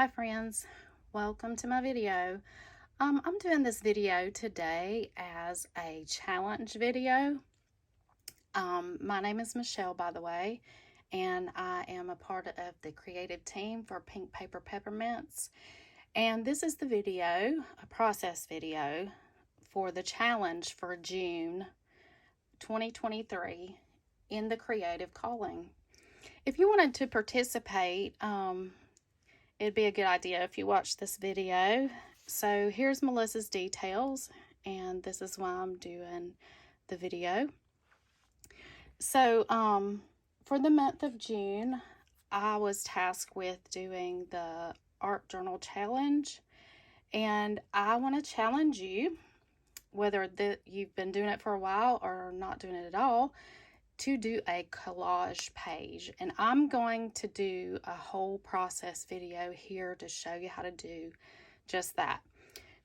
Hi friends, welcome to my video. I'm doing this video today as a challenge video. My name is Michelle, by the way, and I am a part of the creative team for Pink Paper Peppermints. And this is the video, a process video, for the challenge for June 2023 in the Creative Calling. If you wanted to participate, it'd be a good idea if you watch this video. So here's Melissa's details, and this is why I'm doing the video. So for the month of June, I was tasked with doing the art journal challenge, and I want to challenge you, whether you've been doing it for a while or not doing it at all, to do a collage page. And I'm going to do a whole process video here to show you how to do just that.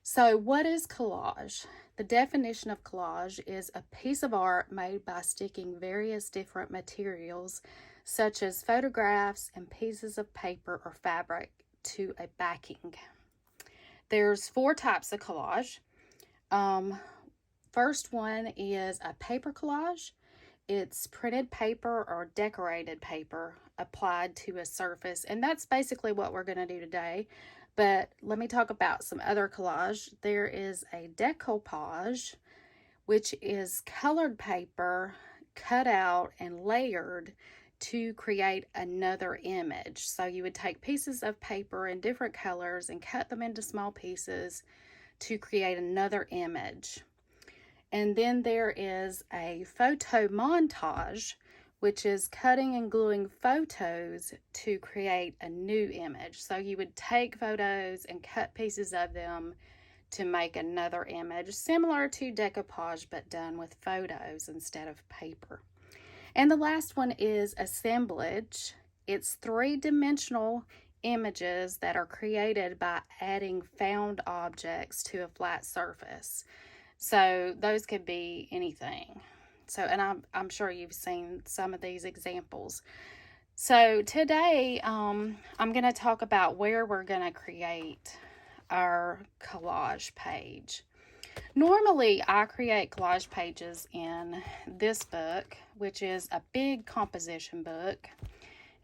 So what is collage? The definition of collage is a piece of art made by sticking various different materials such as photographs and pieces of paper or fabric to a backing. There's 4 types of collage. First one is a paper collage. It's printed paper or decorated paper applied to a surface, and that's basically what we're going to do today. But let me talk about some other collage. There is a decoupage, which is colored paper cut out and layered to create another image. So you would take pieces of paper in different colors and cut them into small pieces to create another image. And then there is a photo montage, which is cutting and gluing photos to create a new image. So you would take photos and cut pieces of them to make another image, similar to decoupage, but done with photos instead of paper. And the last one is assemblage. It's 3-dimensional images that are created by adding found objects to a flat surface. So those could be anything. So, and I'm sure you've seen some of these examples. So today, I'm going to talk about where we're going to create our collage page. Normally, I create collage pages in this book, which is a big composition book.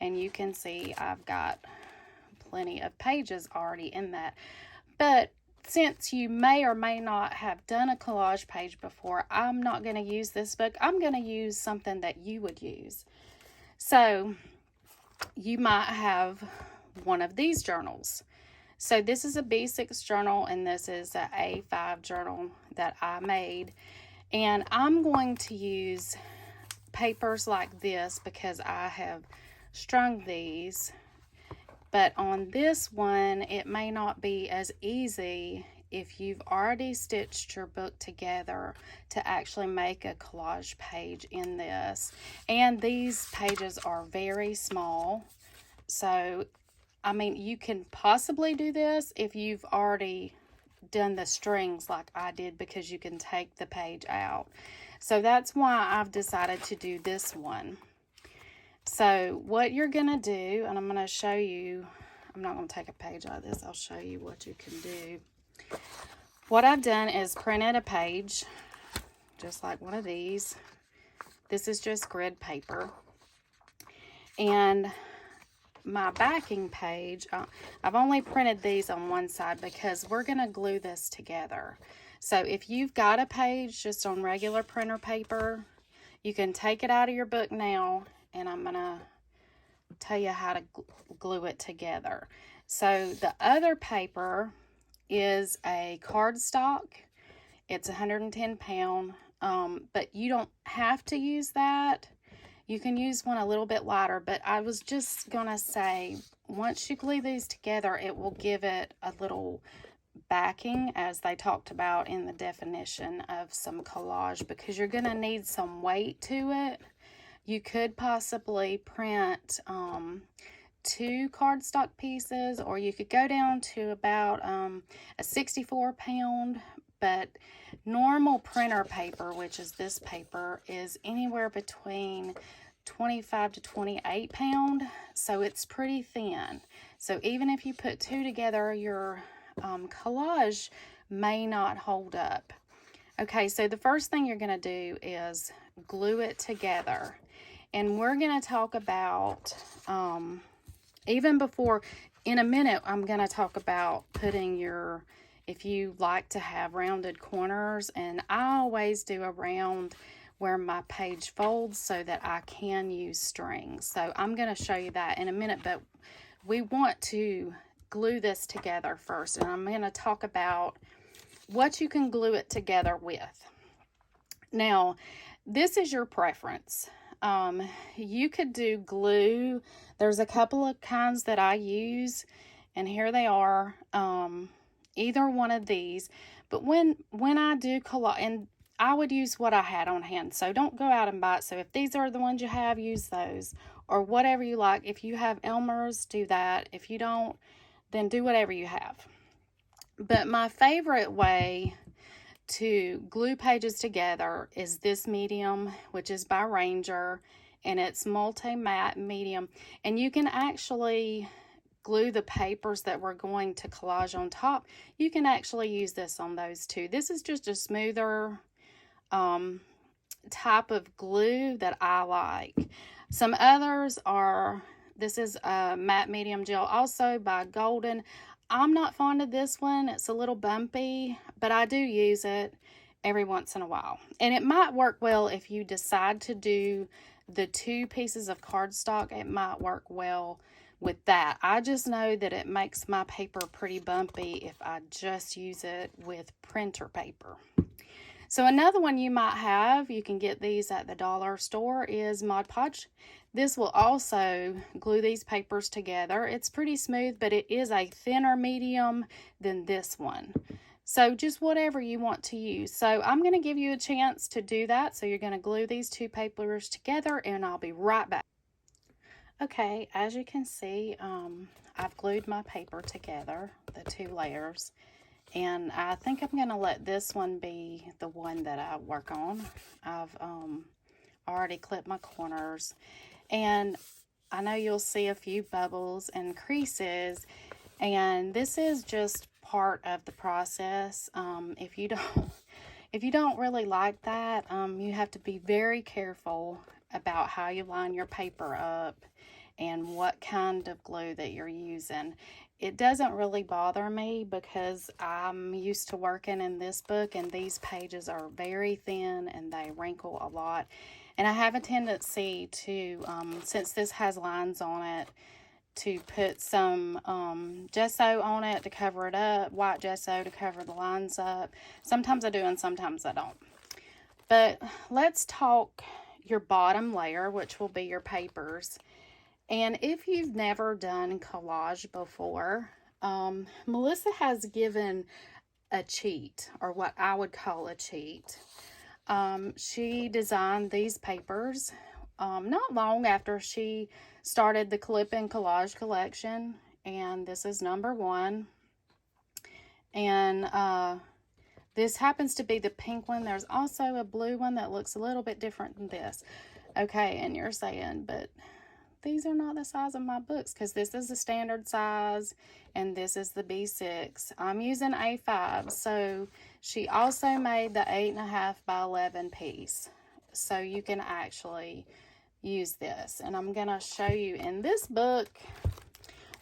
And you can see I've got plenty of pages already in that. But since you may or may not have done a collage page before, I'm not going to use this book. I'm going to use something that you would use. So you might have one of these journals. So this is a B6 journal, and this is an A5 journal that I made. And I'm going to use papers like this because I have strung these. But on this one, it may not be as easy if you've already stitched your book together to actually make a collage page in this. And these pages are very small. So, I mean, you can possibly do this if you've already done the strings like I did, because you can take the page out. So that's why I've decided to do this one. So what you're going to do, and I'm going to show you, I'm not going to take a page out of this, I'll show you what you can do. What I've done is printed a page, just like one of these. This is just grid paper. And my backing page, I've only printed these on one side because we're going to glue this together. So if you've got a page just on regular printer paper, you can take it out of your book now, and I'm going to tell you how to glue it together. So the other paper is a cardstock. It's 110 pound, but you don't have to use that. You can use one a little bit lighter, but I was just going to say, once you glue these together, it will give it a little backing, as they talked about in the definition of some collage, because you're going to need some weight to it. You could possibly print 2 cardstock pieces, or you could go down to about a 64 pound, but normal printer paper, which is this paper, is anywhere between 25 to 28 pound, so it's pretty thin. So even if you put two together, your collage may not hold up. Okay, so the first thing you're going to do is glue it together. And we're going to talk about, even before, in a minute, I'm going to talk about putting your, if you like to have rounded corners, and I always do around where my page folds so that I can use strings. So I'm going to show you that in a minute, but we want to glue this together first, and I'm going to talk about what you can glue it together with. Now, this is your preference. You could do glue. There's a couple of kinds that I use, and here they are. Either one of these, but when I do collage, and I would use what I had on hand, so don't go out and buy it. So if these are the ones you have, use those, or whatever you like. If you have Elmer's, do that. If you don't, then do whatever you have. But my favorite way to glue pages together is this medium, which is by Ranger, and it's multi-matte medium, and you can actually glue the papers that we're going to collage on top. You can actually use this on those too. This is just a smoother type of glue that I like. Some others are, this is a matte medium gel, also by Golden. I'm not fond of this one. It's a little bumpy, but I do use it every once in a while. And it might work well if you decide to do the two pieces of cardstock. It might work well with that. I just know that it makes my paper pretty bumpy if I just use it with printer paper. So another one you might have, you can get these at the dollar store, is Mod Podge. This will also glue these papers together. It's pretty smooth, but it is a thinner medium than this one. So just whatever you want to use. So I'm going to give you a chance to do that. So you're going to glue these two papers together, and I'll be right back. Okay, as you can see, I've glued my paper together, the two layers. And I think I'm going to let this one be the one that I work on. I've already clipped my corners. And I know you'll see a few bubbles and creases. And this is just part of the process. If you don't really like that, you have to be very careful about how you line your paper up and what kind of glue that you're using. It doesn't really bother me because I'm used to working in this book, and these pages are very thin and they wrinkle a lot. And I have a tendency to, since this has lines on it, to put some gesso on it to cover it up, white gesso to cover the lines up. Sometimes I do and sometimes I don't. But let's talk your bottom layer, which will be your papers. And if you've never done collage before, Melissa has given a cheat, or what I would call a cheat. She designed these papers not long after she started the Clip and Collage collection, and this is number 1. And this happens to be the pink one. There's also a blue one that looks a little bit different than this. Okay, and you're saying, but these are not the size of my books, because this is the standard size and this is the B6. I'm using A5, so she also made the 8.5 by 11 piece, so you can actually use this. And I'm gonna show you in this book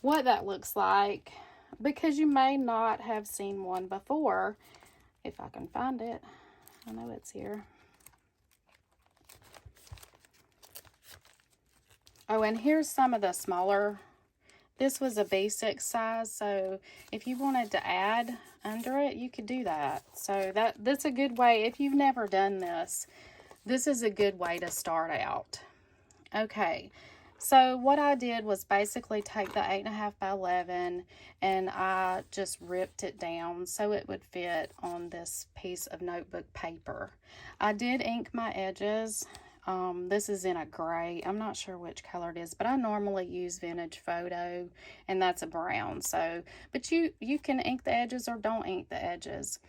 what that looks like, because you may not have seen one before. If I can find it, I know it's here. Oh, and here's some of the smaller. This was a B6 size, so if you wanted to add under it, you could do that. So that's a good way. If you've never done this, this is a good way to start out. Okay, so what I did was basically take the 8.5 by 11 and I just ripped it down so it would fit on this piece of notebook paper. I did ink my edges. This is in a gray. I'm not sure which color it is, but I normally use Vintage Photo, and that's a brown. So, but you can ink the edges or don't ink the edges.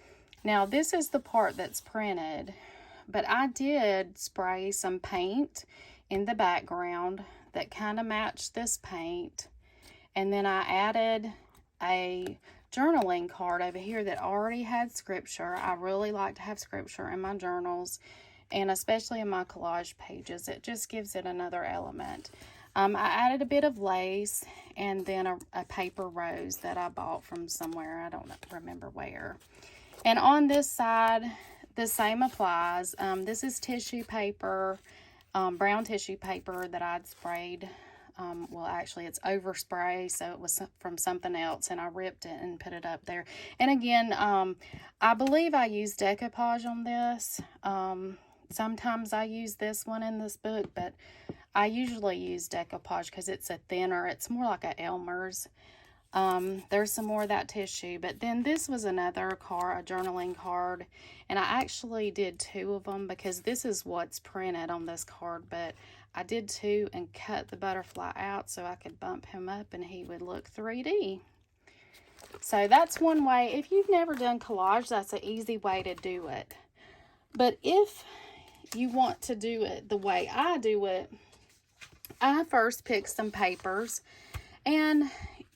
Now, this is the part that's printed, but I did spray some paint in the background that kind of matched this paint. And then I added a journaling card over here that already had scripture. I really like to have scripture in my journals, and especially in my collage pages. It just gives it another element. I added a bit of lace and then a paper rose that I bought from somewhere. I don't remember where. And on this side, the same applies. This is tissue paper, brown tissue paper that I'd sprayed. Well, actually, it's overspray, so it was from something else, and I ripped it and put it up there. And again, I believe I used decoupage on this. Sometimes I use this one in this book, but I usually use decoupage because it's a thinner. It's more like a Elmer's. There's some more of that tissue, but then this was another card, a journaling card, and I actually did 2 of them because this is what's printed on this card, but I did 2 and cut the butterfly out so I could bump him up and he would look 3D. So that's one way. If you've never done collage, that's an easy way to do it. But if you want to do it the way I do it, I first pick some papers, and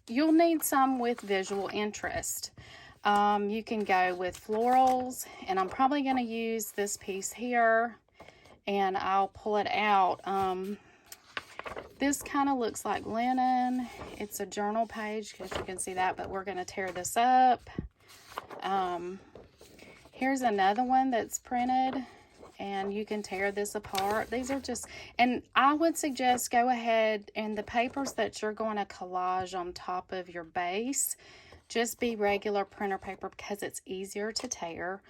you'll need some with visual interest. You can go with florals, and I'm probably going to use this piece here, and I'll pull it out. This kind of looks like linen. It's a journal page, because you can see that, but we're going to tear this up. Here's another one that's printed, and you can tear this apart. These are just, and I would suggest go ahead and the papers that you're going to collage on top of your base, just be regular printer paper because it's easier to tear.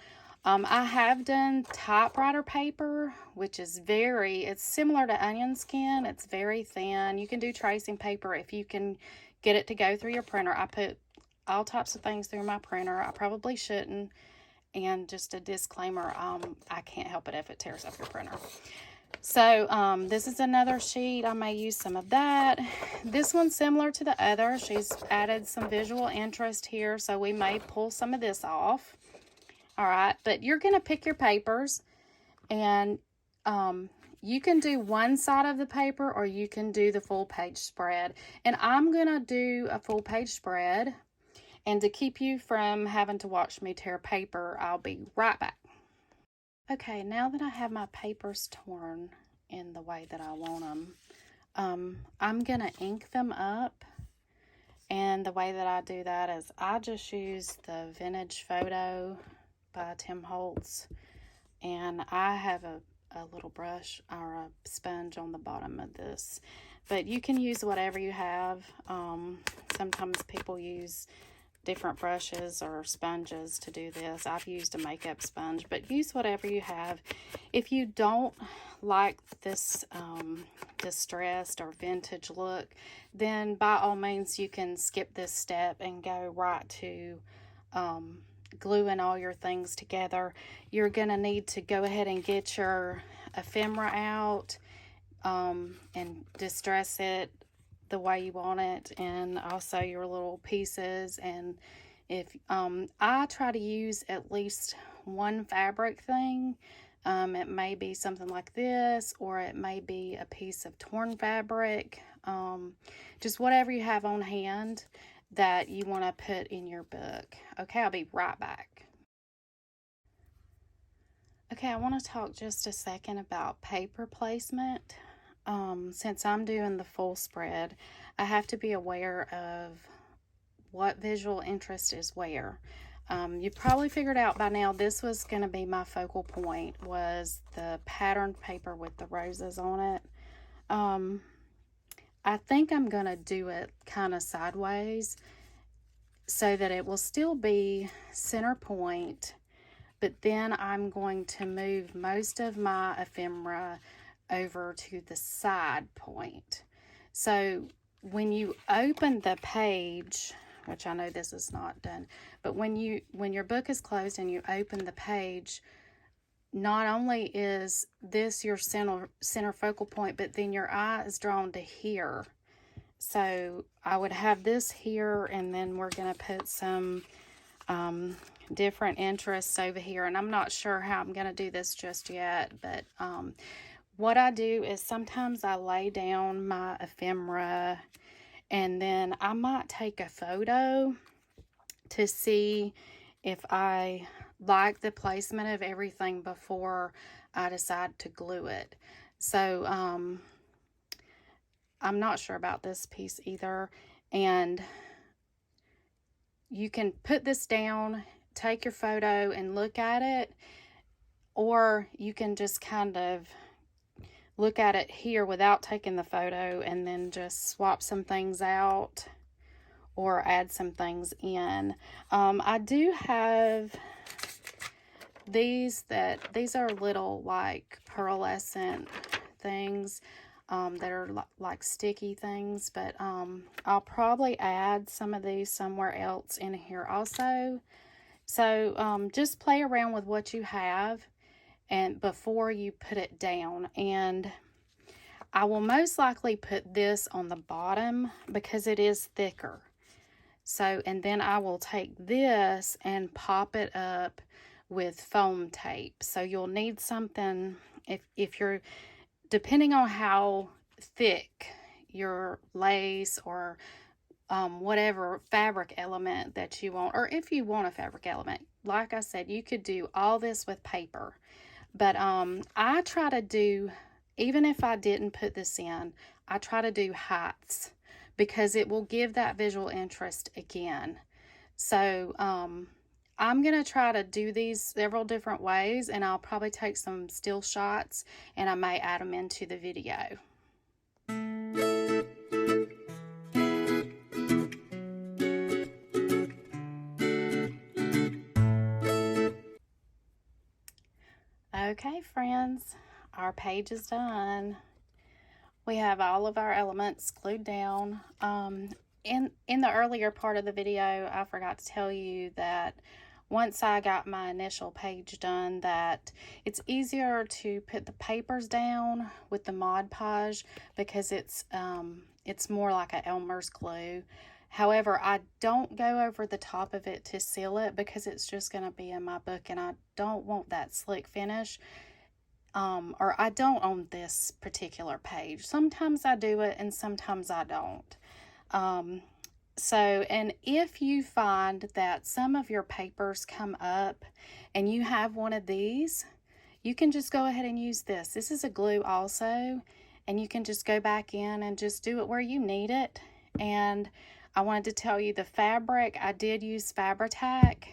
I have done typewriter paper, which is it's similar to onion skin. It's very thin. You can do tracing paper if you can get it to go through your printer. I put all types of things through my printer. I probably shouldn't. And just a disclaimer, I can't help it if it tears up your printer. So this is another sheet. I may use some of that. This one's similar to the other. She's added some visual interest here, so we may pull some of this off. All right, but you're going to pick your papers, and you can do one side of the paper or you can do the full page spread. And I'm going to do a full page spread. And to keep you from having to watch me tear paper, I'll be right back. Okay, now that I have my papers torn in the way that I want them, I'm going to ink them up. And the way that I do that is I just use the Vintage Photo by Tim Holtz. And I have a little brush or a sponge on the bottom of this. But you can use whatever you have. Sometimes people use different brushes or sponges to do this. I've used a makeup sponge, but use whatever you have. If you don't like this distressed or vintage look, then by all means you can skip this step and go right to gluing all your things together. You're going to need to go ahead and get your ephemera out and distress it the way you want it, and also your little pieces. And if I try to use at least one fabric thing. It may be something like this, or it may be a piece of torn fabric, just whatever you have on hand that you want to put in your book. Okay, I'll be right back. Okay, I want to talk just a second about paper placement. Since I'm doing the full spread, I have to be aware of what visual interest is where. You probably figured out by now this was going to be my focal point, was the patterned paper with the roses on it. I think I'm going to do it kind of sideways so that it will still be center point, but then I'm going to move most of my ephemera over to the side point. So when you open the page, which I know this is not done, but when your book is closed and you open the page, not only is this your center focal point, but then your eye is drawn to here. So I would have this here, and then we're going to put some different interests over here. And I'm not sure how I'm going to do this just yet, but what I do is sometimes I lay down my ephemera and then I might take a photo to see if I like the placement of everything before I decide to glue it. So I'm not sure about this piece either, and you can put this down, take your photo and look at it, or you can just kind of look at it here without taking the photo and then just swap some things out or add some things in. I do have these are little like pearlescent things that are like sticky things, but I'll probably add some of these somewhere else in here also. So just play around with what you have and before you put it down. And I will most likely put this on the bottom because it is thicker. So, and then I will take this and pop it up with foam tape. So you'll need something, if you're, depending on how thick your lace or whatever fabric element that you want, or if you want a fabric element, like I said, you could do all this with paper. But I try to do, even if I didn't put this in, I try to do heights because it will give that visual interest again. So I'm going to try to do these several different ways, and I'll probably take some still shots and I may add them into the video. Okay, friends, our page is done. We have all of our elements glued down. In the earlier part of the video, I forgot to tell you that once I got my initial page done, that it's easier to put the papers down with the Mod Podge because it's more like an Elmer's glue. However, I don't go over the top of it to seal it because it's just going to be in my book and I don't want that slick finish. Or I don't on this particular page. Sometimes I do it and sometimes I don't. And if you find that some of your papers come up and you have one of these, you can just go ahead and use this. This is a glue also, and you can just go back in and just do it where you need it. And I wanted to tell you the fabric, I did use Fabri-Tac.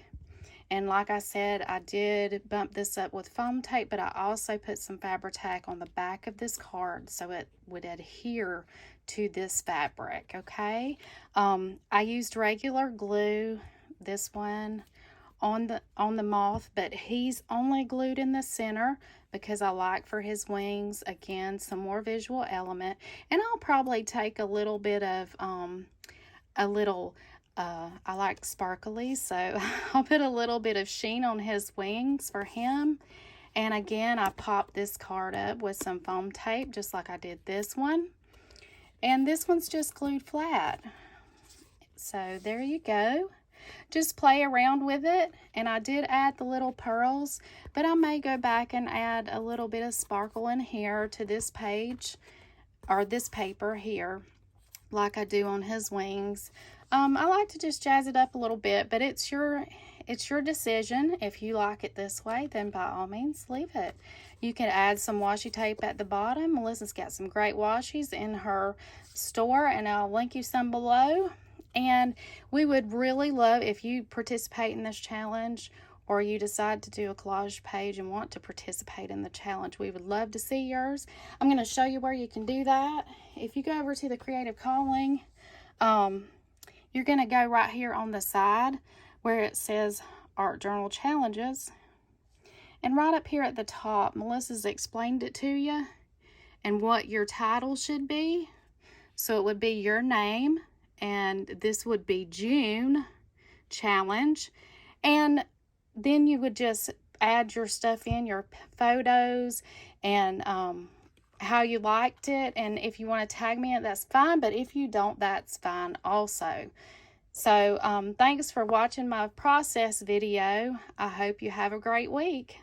And like I said, I did bump this up with foam tape, but I also put some Fabri-Tac on the back of this card so it would adhere to this fabric, okay? I used regular glue, this one, on the moth, but he's only glued in the center because I like for his wings, again, some more visual element. And I'll probably take a little bit of, I like sparkly, so I'll put a little bit of sheen on his wings for him. And again, I popped this card up with some foam tape, just like I did this one. And this one's just glued flat. So there you go. Just play around with it. And I did add the little pearls, but I may go back and add a little bit of sparkle in here to this page, or this paper here, like I do on his wings. I like to just jazz it up a little bit, but it's your decision. If you like it this way, then by all means leave it. You can add some washi tape at the bottom. Melissa's got some great washies in her store, and I'll link you some below. And we would really love if you participate in this challenge, or you decide to do a collage page and want to participate in the challenge. We would love to see yours. I'm going to show you where you can do that. If you go over to the Creative Calling, you're going to go right here on the side where it says Art Journal Challenges. And right up here at the top, Melissa's explained it to you and what your title should be. So it would be your name, and this would be June Challenge. And then you would just add your stuff in, your photos, and how you liked it. And if you want to tag me in it, that's fine. But if you don't, that's fine also. So thanks for watching my process video. I hope you have a great week.